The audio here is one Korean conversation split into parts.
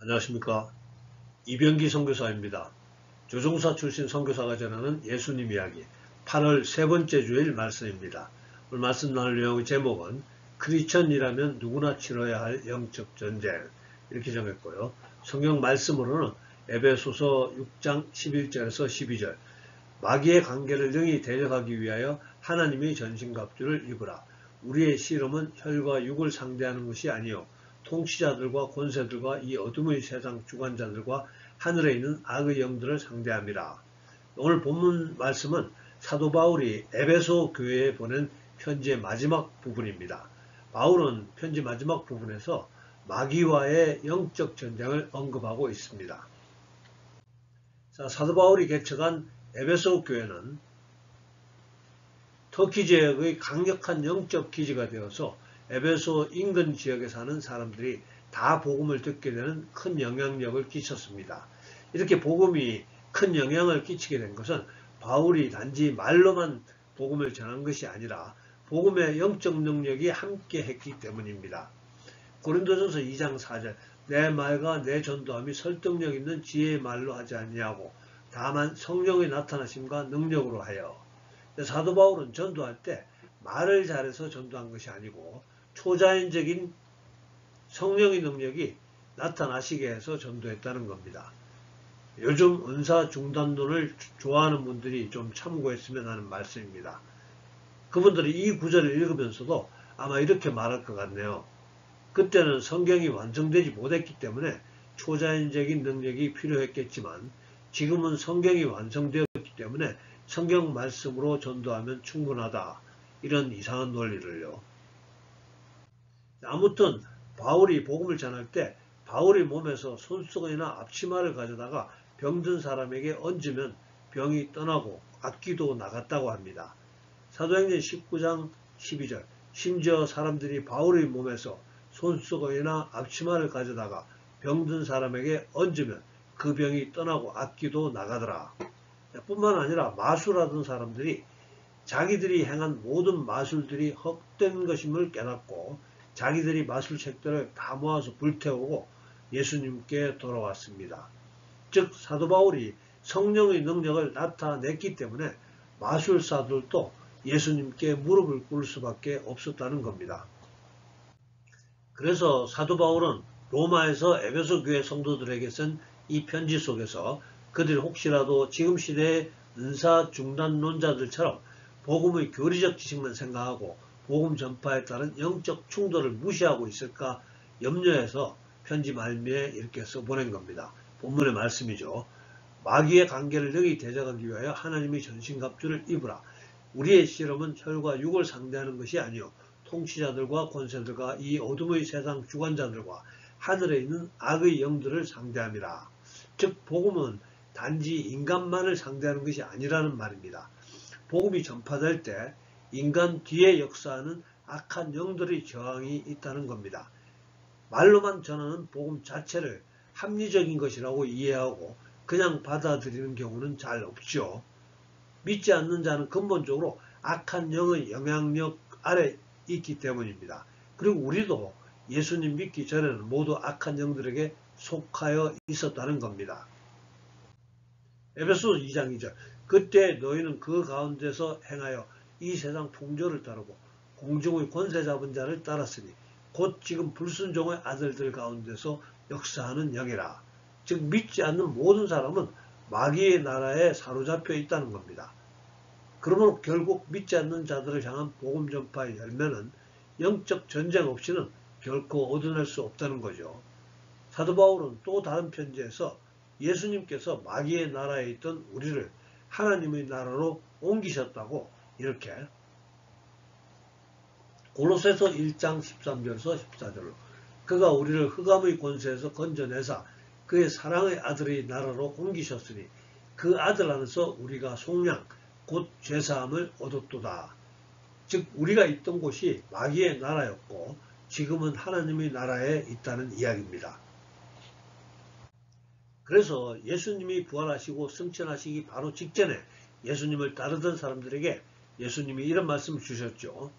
안녕하십니까. 이병기 선교사입니다. 조종사 출신 선교사가 전하는 예수님 이야기 8월 세 번째 주일 말씀입니다. 오늘 말씀 나눌 내용의 제목은 크리스천이라면 누구나 치러야 할 영적 전쟁 이렇게 정했고요. 성경 말씀으로는 에베소서 6장 11절에서 12절 마귀의 관계를 능히 대적하기 위하여 하나님의 전신갑주를 입으라. 우리의 씨름은 혈과 육을 상대하는 것이 아니요 통치자들과 권세들과 이 어둠의 세상 주관자들과 하늘에 있는 악의 영들을 상대함이라. 오늘 본문 말씀은 사도 바울이 에베소 교회에 보낸 편지의 마지막 부분입니다. 바울은 편지 마지막 부분에서 마귀와의 영적 전쟁을 언급하고 있습니다. 사도 바울이 개척한 에베소 교회는 터키 지역의 강력한 영적 기지가 되어서 에베소 인근 지역에 사는 사람들이 다 복음을 듣게 되는 큰 영향력을 끼쳤습니다. 이렇게 복음이 큰 영향을 끼치게 된 것은 바울이 단지 말로만 복음을 전한 것이 아니라 복음의 영적 능력이 함께 했기 때문입니다. 고린도전서 2장 4절 내 말과 내 전도함이 설득력 있는 지혜의 말로 하지 아니하고 다만 성령의 나타나심과 능력으로 하여. 사도 바울은 전도할 때 말을 잘해서 전도한 것이 아니고 초자연적인 성령의 능력이 나타나시게 해서 전도했다는 겁니다. 요즘 은사 중단론을 좋아하는 분들이 좀 참고했으면 하는 말씀입니다. 그분들이 이 구절을 읽으면서도 아마 이렇게 말할 것 같네요. 그때는 성경이 완성되지 못했기 때문에 초자연적인 능력이 필요했겠지만 지금은 성경이 완성되었기 때문에 성경 말씀으로 전도하면 충분하다. 이런 이상한 논리를요. 아무튼 바울이 복음을 전할 때 바울의 몸에서 손수건이나 앞치마를 가져다가 병든 사람에게 얹으면 병이 떠나고 악귀도 나갔다고 합니다. 사도행전 19장 12절 심지어 사람들이 바울의 몸에서 손수건이나 앞치마를 가져다가 병든 사람에게 얹으면 그 병이 떠나고 악귀도 나가더라. 뿐만 아니라 마술하던 사람들이 자기들이 행한 모든 마술들이 헛된 것임을 깨닫고 자기들이 마술책들을 다 모아서 불태우고 예수님께 돌아왔습니다. 즉 사도 바울이 성령의 능력을 나타냈기 때문에 마술사들도 예수님께 무릎을 꿇을 수밖에 없었다는 겁니다. 그래서 사도 바울은 로마에서 에베소 교회 성도들에게 쓴 이 편지 속에서 그들이 혹시라도 지금 시대의 은사 중단론자들처럼 복음의 교리적 지식만 생각하고 복음 전파에 따른 영적 충돌을 무시하고 있을까 염려해서 편지 말미에 이렇게 써보낸 겁니다. 본문의 말씀이죠. 마귀의 관계를 능히 대적하기 위하여 하나님의 전신갑주를 입으라. 우리의 씨름은 혈과 육을 상대하는 것이 아니요 통치자들과 권세들과 이 어둠의 세상 주관자들과 하늘에 있는 악의 영들을 상대함이라. 즉 복음은 단지 인간만을 상대하는 것이 아니라는 말입니다. 복음이 전파될 때 인간 뒤에 역사하는 악한 영들의 저항이 있다는 겁니다. 말로만 전하는 복음 자체를 합리적인 것이라고 이해하고 그냥 받아들이는 경우는 잘 없죠. 믿지 않는 자는 근본적으로 악한 영의 영향력 아래 있기 때문입니다. 그리고 우리도 예수님 믿기 전에는 모두 악한 영들에게 속하여 있었다는 겁니다. 에베소 2장 2절 그때 너희는 그 가운데서 행하여 이 세상 풍조를 따르고 공중의 권세 잡은 자를 따랐으니 곧 지금 불순종의 아들들 가운데서 역사하는 영이라. 즉 믿지 않는 모든 사람은 마귀의 나라에 사로잡혀 있다는 겁니다. 그러므로 결국 믿지 않는 자들을 향한 복음 전파의 열매는 영적 전쟁 없이는 결코 얻어낼 수 없다는 거죠. 사도 바울은 또 다른 편지에서 예수님께서 마귀의 나라에 있던 우리를 하나님의 나라로 옮기셨다고 이렇게 골로새서 1장 13절에서 14절로 그가 우리를 흑암의 권세에서 건져내사 그의 사랑의 아들의 나라로 옮기셨으니 그 아들 안에서 우리가 속량 곧 죄사함을 얻었도다. 즉 우리가 있던 곳이 마귀의 나라였고 지금은 하나님의 나라에 있다는 이야기입니다. 그래서 예수님이 부활하시고 승천하시기 바로 직전에 예수님을 따르던 사람들에게 예수님이 이런 말씀을 주셨죠.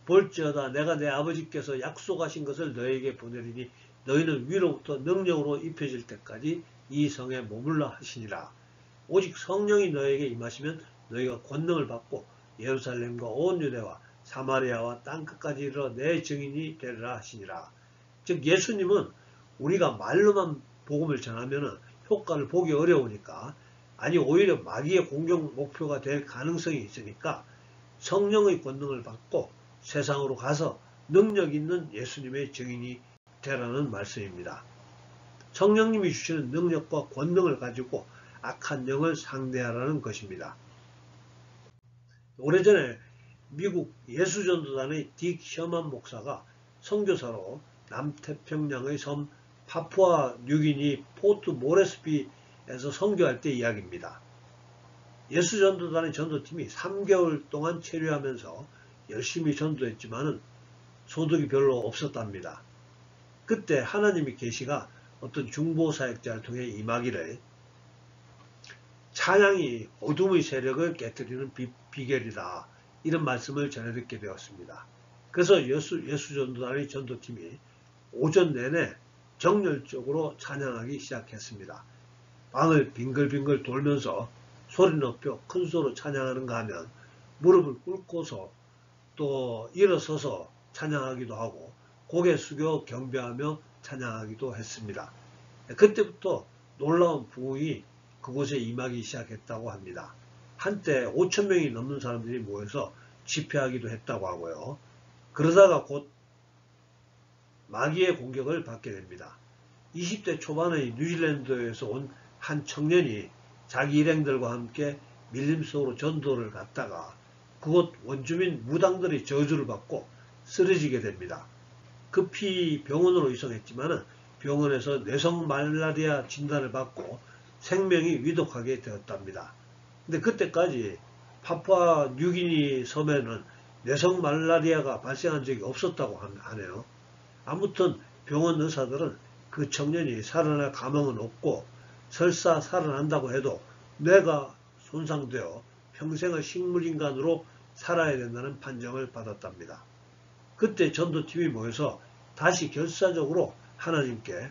볼지어다 내가 내 아버지께서 약속하신 것을 너에게 보내리니 너희는 위로부터 능력으로 입혀질 때까지 이 성에 머물러 하시니라. 오직 성령이 너에게 임하시면 너희가 권능을 받고 예루살렘과 온 유대와 사마리아와 땅끝까지 이르러 내 증인이 되리라 하시니라. 즉 예수님은 우리가 말로만 복음을 전하면 효과를 보기 어려우니까, 아니 오히려 마귀의 공격 목표가 될 가능성이 있으니까 성령의 권능을 받고 세상으로 가서 능력 있는 예수님의 증인이 되라는 말씀입니다. 성령님이 주시는 능력과 권능을 가지고 악한 영을 상대하라는 것입니다. 오래전에 미국 예수전도단의 딕 셔먼 목사가 선교사로 남태평양의 섬 파푸아 뉴기니 포트 모레스비에서 선교할 때 이야기입니다. 예수전도단의 전도팀이 3개월 동안 체류하면서 열심히 전도했지만 소득이 별로 없었답니다. 그때 하나님의 계시가 어떤 중보사역자를 통해 임하기를 찬양이 어둠의 세력을 깨뜨리는 비결이다, 이런 말씀을 전해 듣게 되었습니다. 그래서 예수전도단의 전도팀이 오전 내내 정열적으로 찬양하기 시작했습니다. 방을 빙글빙글 돌면서 소리 높여 큰 소리로 찬양하는가 하면 무릎을 꿇고서 또 일어서서 찬양하기도 하고 고개 숙여 경배하며 찬양하기도 했습니다. 그때부터 놀라운 부흥이 그곳에 임하기 시작했다고 합니다. 한때 5,000명이 넘는 사람들이 모여서 집회하기도 했다고 하고요. 그러다가 곧 마귀의 공격을 받게 됩니다. 20대 초반의 뉴질랜드에서 온 한 청년이 자기 일행들과 함께 밀림 속으로 전도를 갔다가 그곳 원주민 무당들의 저주를 받고 쓰러지게 됩니다. 급히 병원으로 이송했지만 병원에서 뇌성 말라리아 진단을 받고 생명이 위독하게 되었답니다. 근데 그때까지 파푸아 뉴기니 섬에는 뇌성 말라리아가 발생한 적이 없었다고 하네요. 아무튼 병원 의사들은 그 청년이 살아날 가망은 없고 설사 살아난다고 해도 뇌가 손상되어 평생을 식물인간으로 살아야 된다는 판정을 받았답니다. 그때 전도팀이 모여서 다시 결사적으로 하나님께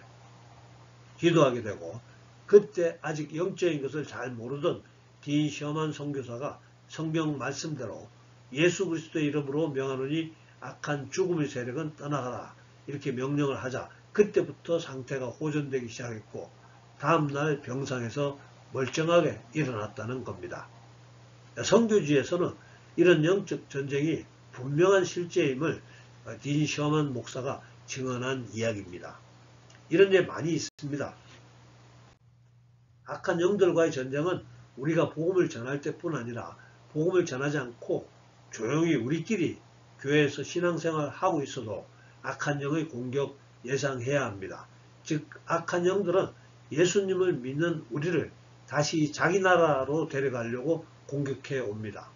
기도하게 되고, 그때 아직 영적인 것을 잘 모르던 디 셔먼 선교사가 성경 말씀대로 예수 그리스도의 이름으로 명하노니 악한 죽음의 세력은 떠나가라, 이렇게 명령을 하자 그때부터 상태가 호전되기 시작했고 다음날 병상에서 멀쩡하게 일어났다는 겁니다. 선교지에서는 이런 영적 전쟁이 분명한 실제임을 딘 셔먼 목사가 증언한 이야기입니다. 이런 예 많이 있습니다. 악한 영들과의 전쟁은 우리가 복음을 전할 때뿐 아니라 복음을 전하지 않고 조용히 우리끼리 교회에서 신앙생활을 하고 있어도 악한 영의 공격 예상해야 합니다. 즉 악한 영들은 예수님을 믿는 우리를 다시 자기 나라로 데려가려고 공격해 옵니다.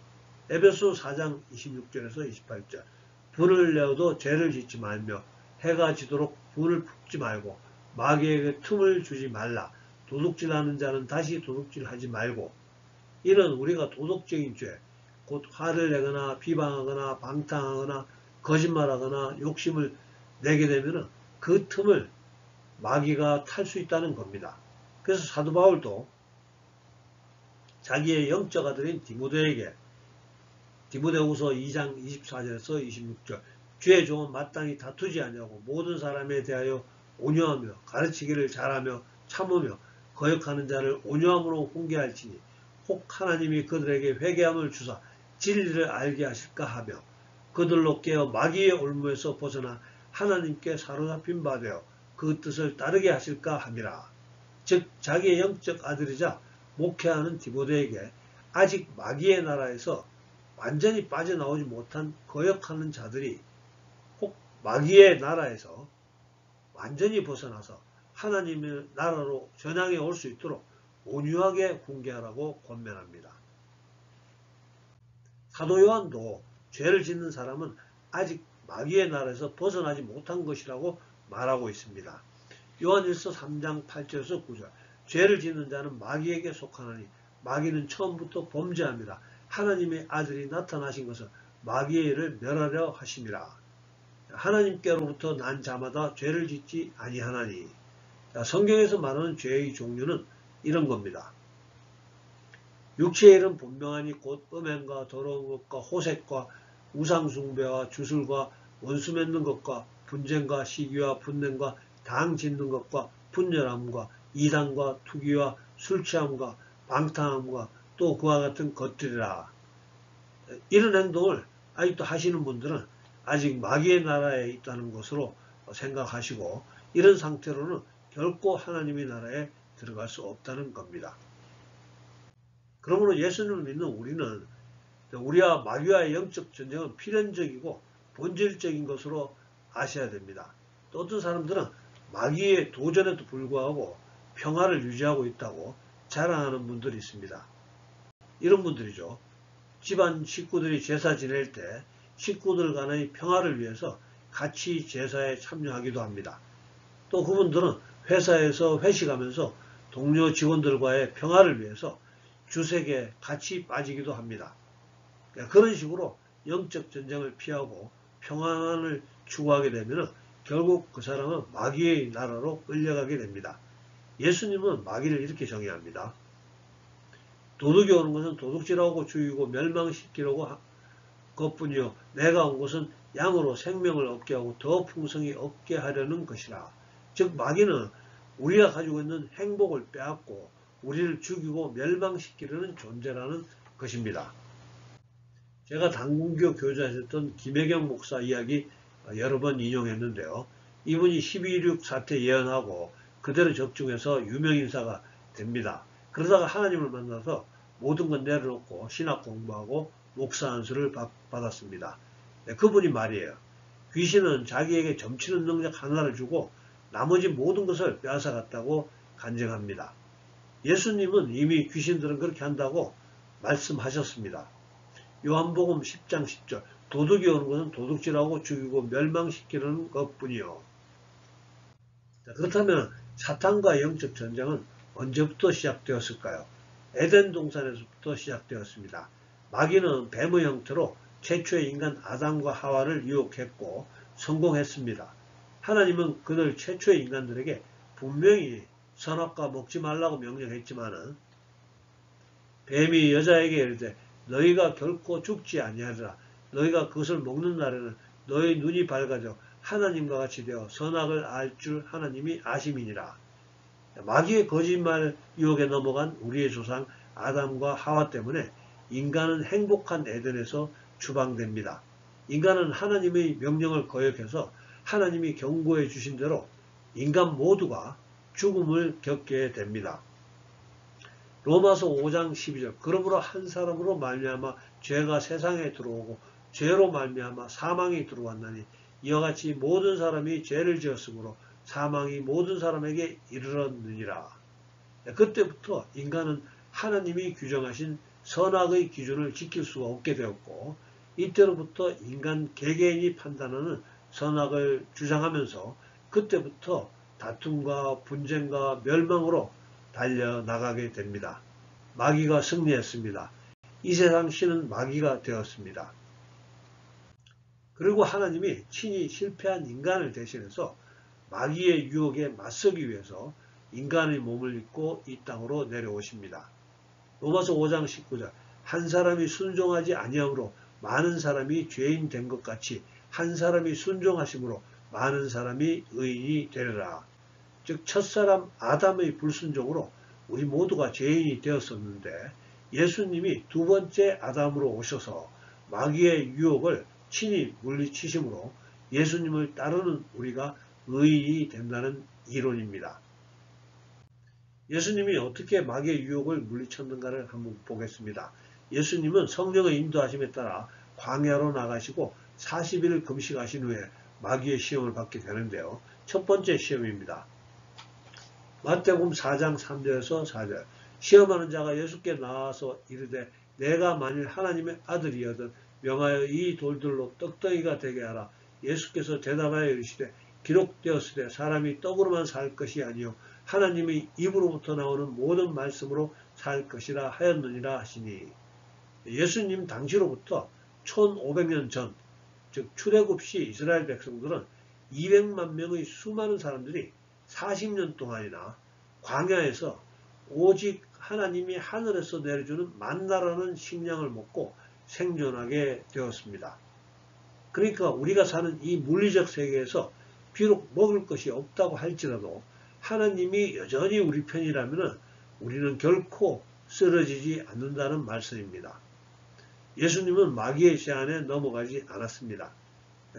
에베소 4장 26절에서 28절 분을 내어도 죄를 짓지 말며 해가 지도록 분을 품지 말고 마귀에게 틈을 주지 말라. 도둑질하는 자는 다시 도둑질하지 말고. 이런 우리가 도덕적인 죄, 곧 화를 내거나 비방하거나 방탕하거나 거짓말하거나 욕심을 내게 되면 그 틈을 마귀가 탈 수 있다는 겁니다. 그래서 사도 바울도 자기의 영적 아들인 디모데에게 디모데후서 2장 24절에서 26절 주의 종은 마땅히 다투지 아니하고 모든 사람에 대하여 온유하며 가르치기를 잘하며 참으며 거역하는 자를 온유함으로 훈계할지니 혹 하나님이 그들에게 회개함을 주사 진리를 알게 하실까 하며 그들로 깨어 마귀의 올무에서 벗어나 하나님께 사로잡힌 바 되어 그 뜻을 따르게 하실까 함이라. 즉 자기의 영적 아들이자 목회하는 디모데에게 아직 마귀의 나라에서 완전히 빠져나오지 못한 거역하는 자들이 혹 마귀의 나라에서 완전히 벗어나서 하나님의 나라로 전향해 올 수 있도록 온유하게 훈계하라고 권면합니다. 사도 요한도 죄를 짓는 사람은 아직 마귀의 나라에서 벗어나지 못한 것이라고 말하고 있습니다. 요한일서 3장 8절에서 9절 죄를 짓는 자는 마귀에게 속하나니 마귀는 처음부터 범죄합니다. 하나님의 아들이 나타나신 것은 마귀의 일을 멸하려 하심이라. 하나님께로부터 난 자마다 죄를 짓지 아니하나니. 성경에서 말하는 죄의 종류는 이런 겁니다. 육체의 일은 분명하니 곧 음행과 더러운 것과 호색과 우상숭배와 주술과 원수 맺는 것과 분쟁과 시기와 분냄과 당 짓는 것과 분열함과 이단과 투기와 술취함과 방탕함과 또 그와 같은 것들이라. 이런 행동을 아직도 하시는 분들은 아직 마귀의 나라에 있다는 것으로 생각하시고, 이런 상태로는 결코 하나님의 나라에 들어갈 수 없다는 겁니다. 그러므로 예수님을 믿는 우리는 우리와 마귀와의 영적 전쟁은 필연적이고 본질적인 것으로 아셔야 됩니다. 또 어떤 사람들은 마귀의 도전에도 불구하고 평화를 유지하고 있다고 자랑하는 분들이 있습니다. 이런 분들이죠. 집안 식구들이 제사 지낼 때 식구들 간의 평화를 위해서 같이 제사에 참여하기도 합니다. 또 그분들은 회사에서 회식하면서 동료 직원들과의 평화를 위해서 주색에 같이 빠지기도 합니다. 그런 식으로 영적 전쟁을 피하고 평안을 추구하게 되면 결국 그 사람은 마귀의 나라로 끌려가게 됩니다. 예수님은 마귀를 이렇게 정의합니다. 도둑이 오는 것은 도둑질하고 죽이고 멸망시키려고 것뿐이요 내가 온 것은 양으로 생명을 얻게 하고 더 풍성히 얻게 하려는 것이라. 즉 마귀는 우리가 가지고 있는 행복을 빼앗고 우리를 죽이고 멸망시키려는 존재라는 것입니다. 제가 당군교 교사하셨던 김혜경 목사 이야기 여러 번 인용했는데요. 이분이 12.16 사태 예언하고 그대로 적중해서 유명인사가 됩니다. 그러다가 하나님을 만나서 모든 건 내려놓고 신학 공부하고 목사 안수를 받았습니다. 그분이 말이에요. 귀신은 자기에게 점치는 능력 하나를 주고 나머지 모든 것을 빼앗아갔다고 간증합니다. 예수님은 이미 귀신들은 그렇게 한다고 말씀하셨습니다. 요한복음 10장 10절 도둑이 오는 것은 도둑질하고 죽이고 멸망시키는 것뿐이요. 그렇다면 사탄과 영적 전쟁은 언제부터 시작되었을까요? 에덴 동산에서부터 시작되었습니다. 마귀는 뱀의 형태로 최초의 인간 아담과 하와를 유혹했고 성공했습니다. 하나님은 그들 최초의 인간들에게 분명히 선악과 먹지 말라고 명령했지만은 뱀이 여자에게 이르되 너희가 결코 죽지 아니하리라. 너희가 그것을 먹는 날에는 너희 눈이 밝아져 하나님과 같이 되어 선악을 알 줄 하나님이 아심이니라. 마귀의 거짓말 유혹에 넘어간 우리의 조상 아담과 하와 때문에 인간은 행복한 에덴에서 추방됩니다. 인간은 하나님의 명령을 거역해서 하나님이 경고해 주신 대로 인간 모두가 죽음을 겪게 됩니다. 로마서 5장 12절 그러므로 한 사람으로 말미암아 죄가 세상에 들어오고 죄로 말미암아 사망이 들어왔나니 이와 같이 모든 사람이 죄를 지었으므로 사망이 모든 사람에게 이르렀느니라. 그때부터 인간은 하나님이 규정하신 선악의 기준을 지킬 수가 없게 되었고 이때로부터 인간 개개인이 판단하는 선악을 주장하면서 그때부터 다툼과 분쟁과 멸망으로 달려나가게 됩니다. 마귀가 승리했습니다. 이 세상 신은 마귀가 되었습니다. 그리고 하나님이 친히 실패한 인간을 대신해서 마귀의 유혹에 맞서기 위해서 인간의 몸을 입고 이 땅으로 내려오십니다. 로마서 5장 19절 한 사람이 순종하지 아니함으로 많은 사람이 죄인 된 것 같이 한 사람이 순종하심으로 많은 사람이 의인이 되리라. 즉 첫사람 아담의 불순종으로 우리 모두가 죄인이 되었었는데 예수님이 두 번째 아담으로 오셔서 마귀의 유혹을 친히 물리치심으로 예수님을 따르는 우리가 의인이 된다는 이론입니다. 예수님이 어떻게 마귀의 유혹을 물리쳤는가를 한번 보겠습니다. 예수님은 성령의 인도하심에 따라 광야로 나가시고 40일 금식하신 후에 마귀의 시험을 받게 되는데요. 첫 번째 시험입니다. 마태복음 4장 3절에서 4절 시험하는 자가 예수께 나와서 이르되 내가 만일 하나님의 아들이거든 명하여 이 돌들로 떡덩이가 되게 하라. 예수께서 대답하여 이르시되 기록되었으되 사람이 떡으로만 살 것이 아니요 하나님의 입으로부터 나오는 모든 말씀으로 살 것이라 하였느니라 하시니 예수님 당시로부터 1500년 전 즉 출애굽 시 이스라엘 백성들은 200만 명의 수많은 사람들이 40년 동안이나 광야에서 오직 하나님이 하늘에서 내려주는 만나라는 식량을 먹고 생존하게 되었습니다. 그러니까 우리가 사는 이 물리적 세계에서 비록 먹을 것이 없다고 할지라도 하나님이 여전히 우리 편이라면 우리는 결코 쓰러지지 않는다는 말씀입니다. 예수님은 마귀의 제안에 넘어가지 않았습니다.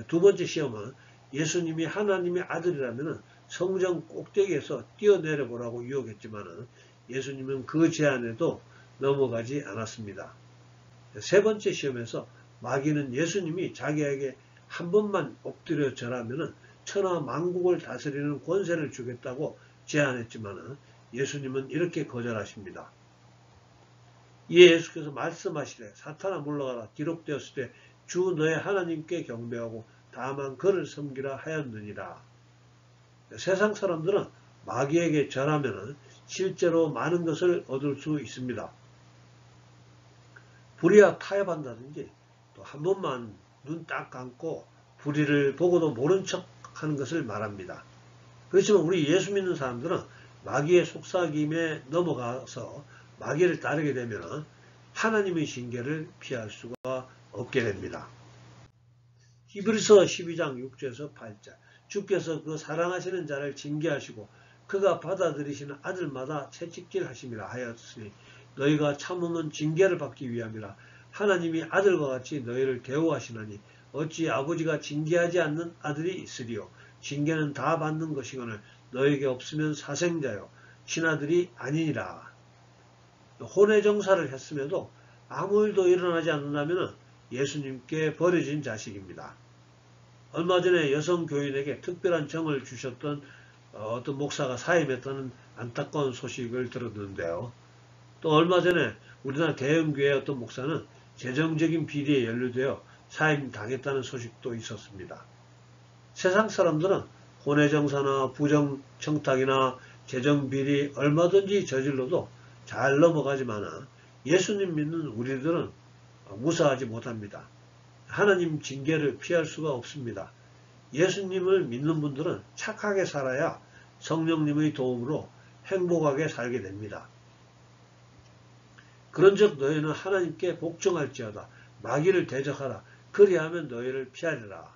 두 번째 시험은 예수님이 하나님의 아들이라면 성전 꼭대기에서 뛰어내려 보라고 유혹했지만 예수님은 그 제안에도 넘어가지 않았습니다. 세 번째 시험에서 마귀는 예수님이 자기에게 한 번만 엎드려 절하면 천하 만국을 다스리는 권세를 주겠다고 제안했지만 예수님은 이렇게 거절하십니다. 이에 예수께서 말씀하시되 사탄아 물러가라 기록되었을 때 주 너의 하나님께 경배하고 다만 그를 섬기라 하였느니라. 세상 사람들은 마귀에게 절하면 실제로 많은 것을 얻을 수 있습니다. 불의와 타협한다든지 또 한 번만 눈 딱 감고 불의를 보고도 모른 척 하는 것을 말합니다. 그렇지만 우리 예수 믿는 사람들은 마귀의 속삭임에 넘어가서 마귀를 따르게 되면 하나님의 징계를 피할 수가 없게 됩니다. 히브리서 12장 6절에서 8절 주께서 그 사랑하시는 자를 징계하시고 그가 받아들이시는 아들마다 채찍질 하심이라 하였으니 너희가 참으면 징계를 받기 위함이라. 하나님이 아들과 같이 너희를 대우하시나니 어찌 아버지가 징계하지 않는 아들이 있으리요. 징계는 다 받는 것이거늘 너에게 없으면 사생자요 친아들이 아니니라. 혼외정사를 했음에도 아무 일도 일어나지 않는다면 예수님께 버려진 자식입니다. 얼마 전에 여성 교인에게 특별한 정을 주셨던 어떤 목사가 사임했다는 안타까운 소식을 들었는데요. 또 얼마 전에 우리나라 대형교회 어떤 목사는 재정적인 비리에 연루되어 사임당했다는 소식도 있었습니다. 세상 사람들은 혼외정사나 부정청탁이나 재정비리 얼마든지 저질러도 잘 넘어가지만 예수님 믿는 우리들은 무사하지 못합니다. 하나님 징계를 피할 수가 없습니다. 예수님을 믿는 분들은 착하게 살아야 성령님의 도움으로 행복하게 살게 됩니다. 그런즉 너희는 하나님께 복종할지어다. 마귀를 대적하라. 그리하면 너희를 피하리라.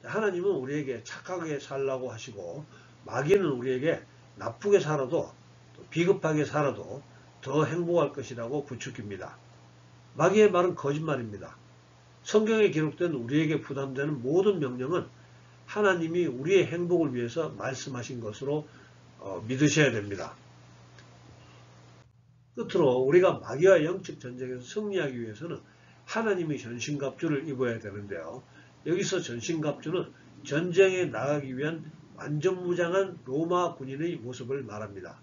하나님은 우리에게 착하게 살라고 하시고 마귀는 우리에게 나쁘게 살아도 비겁하게 살아도 더 행복할 것이라고 부추깁니다. 마귀의 말은 거짓말입니다. 성경에 기록된 우리에게 부담되는 모든 명령은 하나님이 우리의 행복을 위해서 말씀하신 것으로 믿으셔야 됩니다. 끝으로 우리가 마귀와 영적 전쟁에서 승리하기 위해서는 하나님의 전신갑주를 입어야 되는데요. 여기서 전신갑주는 전쟁에 나가기 위한 완전무장한 로마 군인의 모습을 말합니다.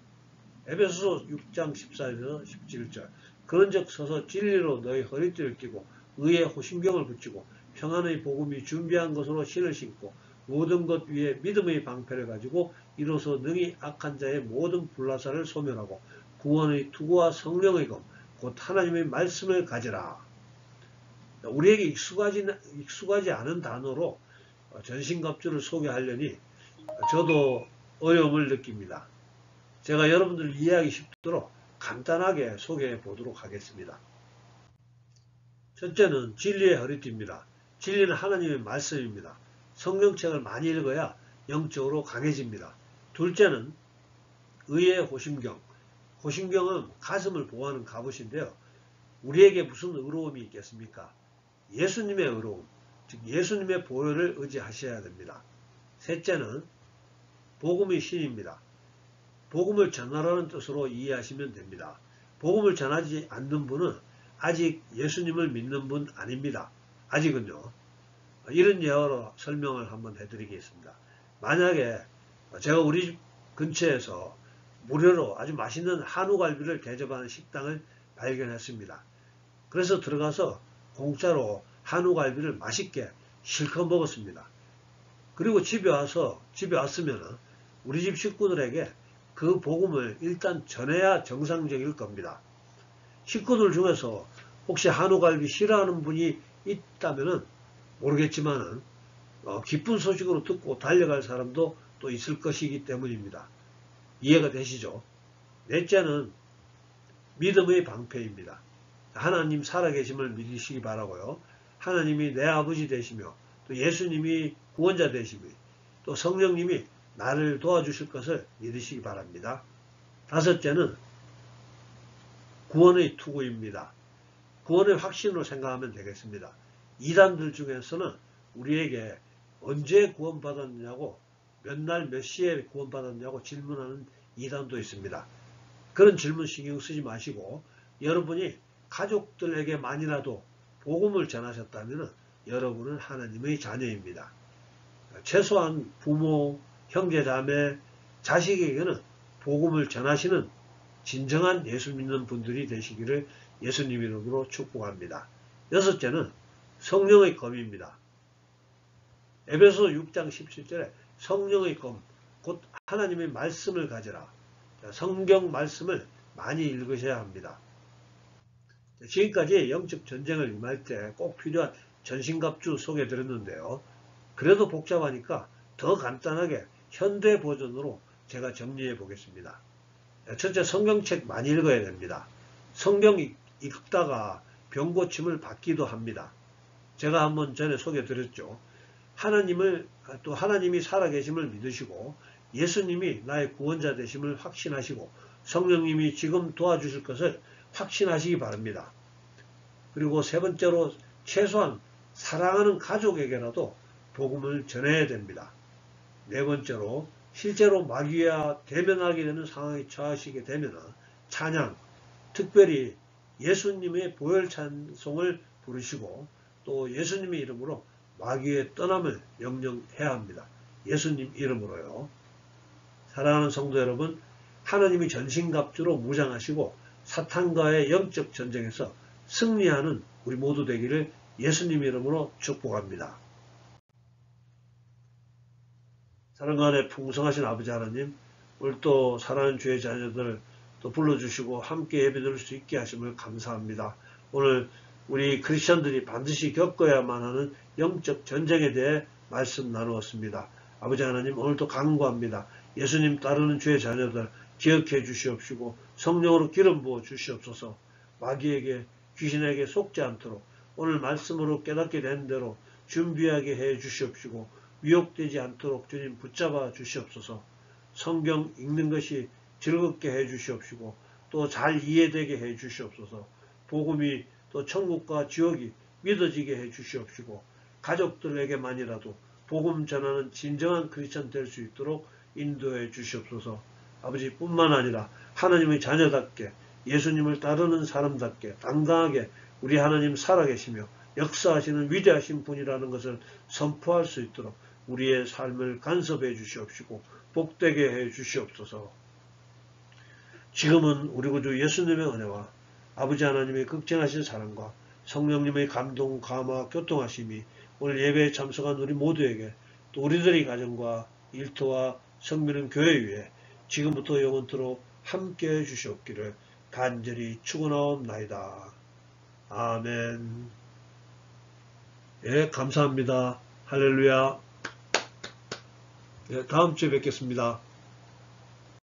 에베소서 6장 14절에서 17절 그런즉 서서 진리로 너희 허리띠를 끼고 의의 호심경을 붙이고 평안의 복음이 준비한 것으로 신을 신고 모든 것 위에 믿음의 방패를 가지고 이로써 능히 악한 자의 모든 불나사를 소멸하고 구원의 투구와 성령의 검 곧 하나님의 말씀을 가지라. 우리에게 익숙하지 않은 단어로 전신갑주를 소개하려니 저도 어려움을 느낍니다. 제가 여러분들 이해하기 쉽도록 간단하게 소개해 보도록 하겠습니다. 첫째는 진리의 허리띠입니다. 진리는 하나님의 말씀입니다. 성경책을 많이 읽어야 영적으로 강해집니다. 둘째는 의의 호심경. 호심경은 가슴을 보호하는 갑옷인데요. 우리에게 무슨 의로움이 있겠습니까? 예수님의 의로움, 즉 예수님의 보혈을 의지하셔야 됩니다. 셋째는 복음의 신입니다. 복음을 전하라는 뜻으로 이해하시면 됩니다. 복음을 전하지 않는 분은 아직 예수님을 믿는 분 아닙니다. 아직은요. 이런 예화로 설명을 한번 해드리겠습니다. 만약에 제가 우리 집 근처에서 무료로 아주 맛있는 한우갈비를 대접하는 식당을 발견했습니다. 그래서 들어가서 공짜로 한우갈비를 맛있게 실컷 먹었습니다. 그리고 집에 왔으면 우리 집 식구들에게 그 복음을 일단 전해야 정상적일 겁니다. 식구들 중에서 혹시 한우갈비 싫어하는 분이 있다면 모르겠지만은 기쁜 소식으로 듣고 달려갈 사람도 또 있을 것이기 때문입니다. 이해가 되시죠? 넷째는 믿음의 방패입니다. 하나님 살아계심을 믿으시기 바라고요. 하나님이 내 아버지 되시며 또 예수님이 구원자 되시며 또 성령님이 나를 도와주실 것을 믿으시기 바랍니다. 다섯째는 구원의 투구입니다. 구원의 확신으로 생각하면 되겠습니다. 이단들 중에서는 우리에게 언제 구원받았느냐고 몇 날 몇 시에 구원받았냐고 질문하는 이단도 있습니다. 그런 질문 신경 쓰지 마시고 여러분이 가족들에게만이라도 복음을 전하셨다면 여러분은 하나님의 자녀입니다. 최소한 부모, 형제, 자매, 자식에게는 복음을 전하시는 진정한 예수 믿는 분들이 되시기를 예수님 이름으로 축복합니다. 여섯째는 성령의 검입니다. 에베소 6장 17절에 성령의 검, 곧 하나님의 말씀을 가지라. 성경 말씀을 많이 읽으셔야 합니다. 지금까지 영적 전쟁을 임할 때 꼭 필요한 전신갑주 소개해드렸는데요. 그래도 복잡하니까 더 간단하게 현대 버전으로 제가 정리해 보겠습니다. 첫째, 성경책 많이 읽어야 됩니다. 성경 읽다가 병 고침을 받기도 합니다. 제가 한번 전에 소개해드렸죠. 하나님이 살아계심을 믿으시고 예수님이 나의 구원자 되심을 확신하시고 성령님이 지금 도와주실 것을 확신하시기 바랍니다. 그리고 세 번째로 최소한 사랑하는 가족에게라도 복음을 전해야 됩니다. 네 번째로 실제로 마귀와 대면하게 되는 상황에 처하시게 되면 찬양, 특별히 예수님의 보혈 찬송을 부르시고 또 예수님의 이름으로 마귀의 떠남을 명령해야 합니다. 예수님 이름으로요. 사랑하는 성도 여러분, 하나님이 전신갑주로 무장하시고 사탄과의 영적 전쟁에서 승리하는 우리 모두 되기를 예수님 이름으로 축복합니다. 사랑과 안에 풍성하신 아버지 하나님, 오늘 또 사랑하는 주의 자녀들 또 불러주시고 함께 예배드릴 수 있게 하심을 감사합니다. 오늘 우리 크리스천들이 반드시 겪어야만 하는 영적 전쟁에 대해 말씀 나누었습니다. 아버지 하나님, 오늘도 간구합니다. 예수님 따르는 주의 자녀들 기억해 주시옵시고 성령으로 기름 부어 주시옵소서. 마귀에게 귀신에게 속지 않도록 오늘 말씀으로 깨닫게 된 대로 준비하게 해 주시옵시고 위협되지 않도록 주님 붙잡아 주시옵소서. 성경 읽는 것이 즐겁게 해 주시옵시고 또 잘 이해되게 해 주시옵소서. 복음이 또 천국과 지옥이 믿어지게 해 주시옵시고 가족들에게만이라도 복음 전하는 진정한 크리스천 될 수 있도록 인도해 주시옵소서. 아버지 뿐만 아니라 하나님의 자녀답게 예수님을 따르는 사람답게 당당하게 우리 하나님 살아계시며 역사하시는 위대하신 분이라는 것을 선포할 수 있도록 우리의 삶을 간섭해 주시옵시고 복되게 해 주시옵소서. 지금은 우리 구주 예수님의 은혜와 아버지 하나님의 극진하신 사랑과 성령님의 감동, 감화, 교통하심이 오늘 예배에 참석한 우리 모두에게 또 우리들의 가정과 일터와 성민은 교회 위에 지금부터 영원토록 함께해 주시옵기를 간절히 축원하옵나이다. 아멘. 예, 감사합니다. 할렐루야. 예, 다음 주에 뵙겠습니다.